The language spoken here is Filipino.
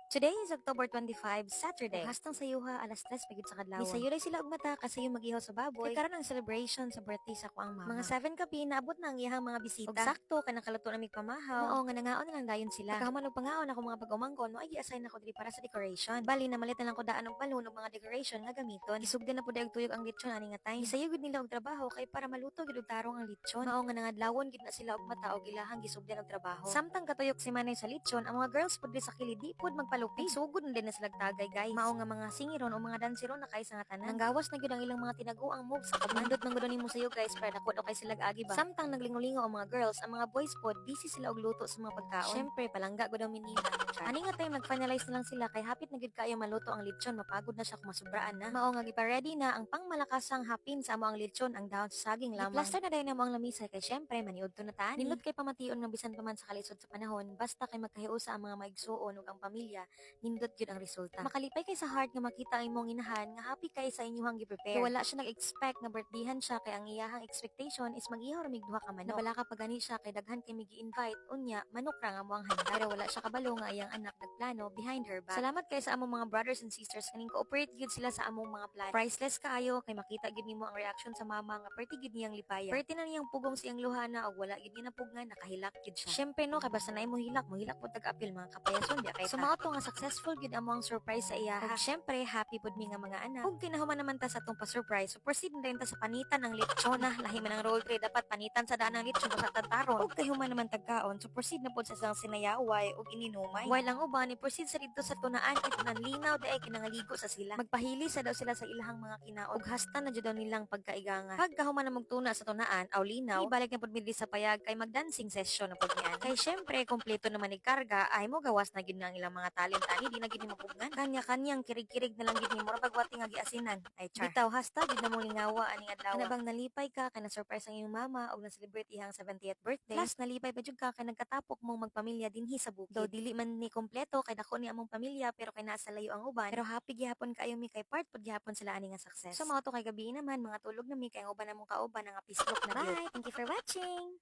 Today is October 25, Saturday. Hastang sayuha, alas 3 pagid sa kadlaw. Isayo sila og mata kasi yung mag-ihaw sa baboy. Kay karon ang celebration sa birthday sa kuang mama. Mga 7 kapi naabot na ang iyang mga bisita. Og sakto kay nakaluto na mig pamahaw. Mao nga nangaon na lang dayon sila. Pagkahuman og pangaon ako mga pag-umangkon, mo ay gi-assign ako diri para sa decoration. Bali na malit na lang ko daan og balon og mga decoration nga gamiton. Isugdan na pud og tuyok ang lechon ani nga time. Isayo gud nila og trabaho kay para maluto gid og tarong ang lechon. Mao nga nangadlawon gid na sila og mata og ilahang gisugdan og trabaho. Samtang katuyok si Manay sa lechon, ang mga girls pud sa kilid di pud magpalupig. Sugod na din na sila tagay guys. Mao nga mga singiron o mga dansiron na kay sa nga tanan. Nanggawas na gyud ang ilang mga tinaguang moves sa kabandot ng gudon nimo sayo guys para dako kay sila agi ba. Samtang naglingolingo ang mga girls, ang mga boys pod busy sila og luto sa mga pagkaon. Syempre palangga gud ang minina. Ani nga time nag-finalize na lang sila kay hapit na gid kayo maluto ang lechon, mapagod na siya kung masubraan na. Mao nga gipa-ready na ang pangmalakasang hapin sa amo ang lechon, ang dahon sa saging lamang. Plaster na dayon na mo ang lamisa kay syempre maniud to na tani. Nindot kay pamation nga bisan pa man sa kalisod sa panahon, basta kay magkahiusa ang mga maigsuon ug ang pamilya, nindot gyud ang resulta. Makalipay kay sa heart nga makita ang imong inahan nga happy kay sa inyong gi-prepare. Kay wala siya nag-expect nga birthdayhan siya kay ang iyahang expectation is mag-ihaw ra mig duha ka manok. Nabala ka pa gani siya kay daghan kay migi invite unya manok ra nga mo ang handa. Pero wala siya kabalo nga iyang anak nagplano behind her back. Salamat kay sa among mga brothers and sisters kaning cooperate gyud sila sa among mga plan. Priceless kaayo kay makita gyud nimo ang reaction sa mama nga perti gyud niyang lipaya. Perti na niyang pugong siyang luhana og wala gyud niya napugngan, nakahilak gyud siya. Syempre no kay basta na mo hilak pud tag-apil mga kapayason di kay ta. Sumao to nga successful gyud among surprise sa iya. Ug syempre happy pud mi nga mga anak. Ug kinahuman naman ta sa atong pa-surprise. So proceed na rin ta sa panitan ng lechon na lahi man ang roll tray dapat panitan sa daan ng lechon sa tataron. Ug kahuman naman tagkaon. So proceed na pud sa isang sinayaway ug ininumay. While ang uban ni proceed sa dito sa tunaan kay tunan linaw daay kinangaligo sa sila. Magpahili sa daw sila sa ilahang mga kinaon. Ug hasta na jud daw nilang pagkaiganga. Pag kahuman na magtuna sa tunaan aw linaw, ibalik na pud mi sa payag kay magdancing session na pud niyan. Kay syempre kompleto naman ni karga ay mo gawas na gid nga ang ilang mga talent ani di na gid ni mapugnan. Kanya-kanyang kirig-kirig na lang gid ni mura pagwati nga giasinan. Ay char. Bitaw hasta gid na mo lingawa aning adlaw. Ana bang nalipay ka kay na surprise ang iyong mama og na celebrate ihang 70th birthday. Plus nalipay pa jud ka kay nagkatapok mong magpamilya dinhi sa bukid. Though dili man ni kompleto kay dako ni among pamilya pero kay nasa layo ang uban. Pero happy gihapon kaayo mi kay part pud gihapon sila ani nga success. So mao to kay gabi naman mga tulog na mi kay ang uban namong kauban nga pislok na gyud. Bye. Thank you for watching.